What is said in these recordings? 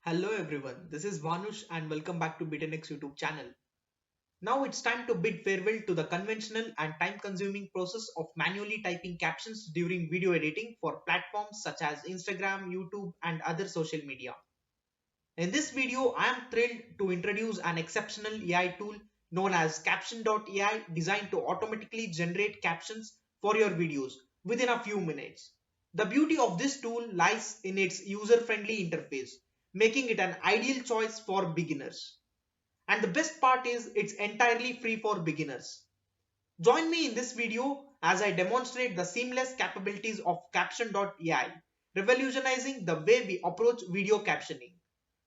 Hello everyone, this is Vanush and welcome back to Be10x YouTube channel. Now it's time to bid farewell to the conventional and time-consuming process of manually typing captions during video editing for platforms such as Instagram, YouTube and other social media. In this video, I am thrilled to introduce an exceptional AI tool known as Caption AI designed to automatically generate captions for your videos within a few minutes. The beauty of this tool lies in its user-friendly interface, making it an ideal choice for beginners. And the best part is it's entirely free for beginners. Join me in this video as I demonstrate the seamless capabilities of Caption AI, revolutionizing the way we approach video captioning.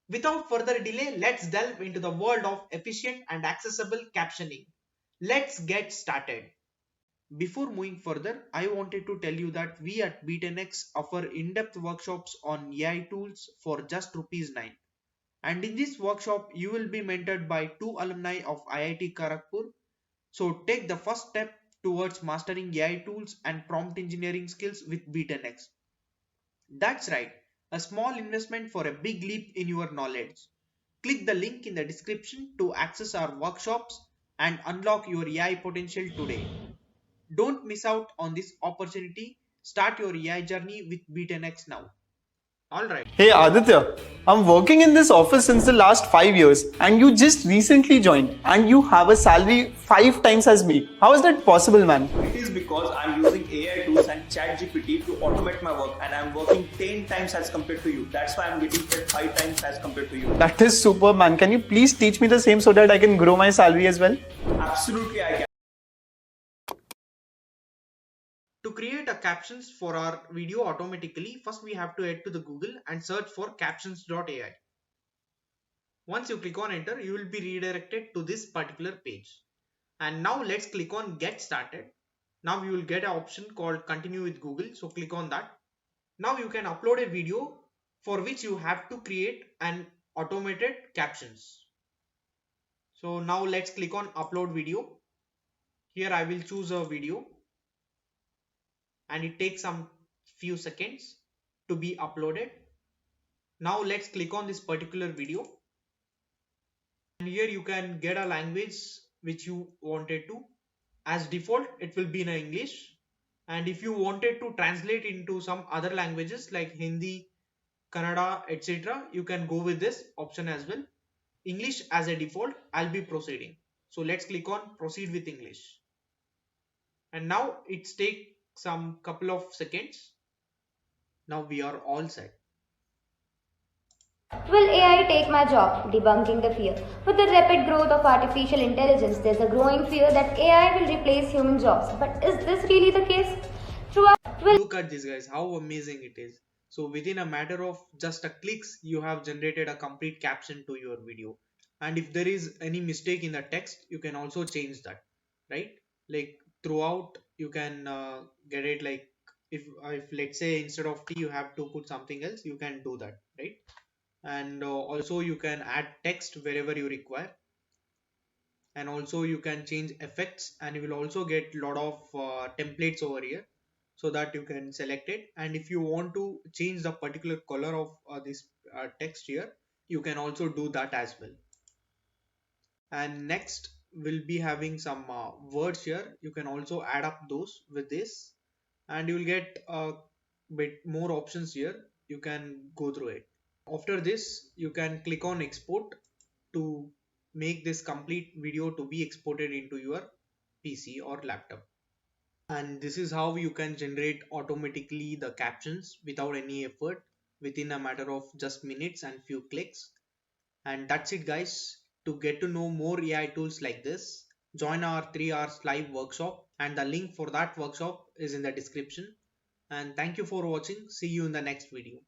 Without further delay, let's delve into the world of efficient and accessible captioning. Let's get started. Before moving further, I wanted to tell you that we at Be10x offer in-depth workshops on AI tools for just Rs 9. And in this workshop, you will be mentored by two alumni of IIT Kharagpur. So take the first step towards mastering AI tools and prompt engineering skills with Be10x. That's right, a small investment for a big leap in your knowledge. Click the link in the description to access our workshops and unlock your AI potential today. Don't miss out on this opportunity. Start your AI journey with Be10x now. Alright. Hey Aditya, I'm working in this office since the last 5 years and you just recently joined and you have a salary 5 times as me. How is that possible, man? It is because I'm using AI tools and ChatGPT to automate my work and I'm working 10 times as compared to you. That's why I'm getting paid 5 times as compared to you. That is super, man. Can you please teach me the same so that I can grow my salary as well? Absolutely, I can. To create a captions for our video automatically, first we have to head to the Google and search for captions.ai. Once you click on enter, you will be redirected to this particular page. And now let's click on get started. Now you will get an option called continue with Google. So click on that. Now you can upload a video for which you have to create an automated captions. So now let's click on upload video. Here I will choose a video. And it takes some few seconds to be uploaded. Now let's click on this particular video, and here you can get a language which you wanted to. As default it will be in English, and if you wanted to translate into some other languages like Hindi, Kannada, etc., you can go with this option as well. English as a default. I'll be proceeding, so let's click on proceed with English, and now it's take some couple of seconds. Now we are all set. Will AI take my job? Debunking the fear. With the rapid growth of artificial intelligence, there's a growing fear that AI will replace human jobs. But is this really the case? Look at this, guys, how amazing it is. So within a matter of just a clicks, you have generated a complete caption to your video. And if there is any mistake in the text, you can also change that, right? Like throughout, you can get it like if let's say instead of T, you have to put something else, you can do that, right? And also you can add text wherever you require, and also you can change effects, and you will also get a lot of templates over here so that you can select it. And if you want to change the particular color of this text here, you can also do that as well. And next we'll be having some words here. You can also add up those with this, and you will get a bit more options here. You can go through it. After this, you can click on export to make this complete video to be exported into your PC or laptop. And this is how you can generate automatically the captions without any effort within a matter of just minutes and few clicks. And that's it, guys. To get to know more AI tools like this, join our 3 hours live workshop, and the link for that workshop is in the description. And thank you for watching. See you in the next video.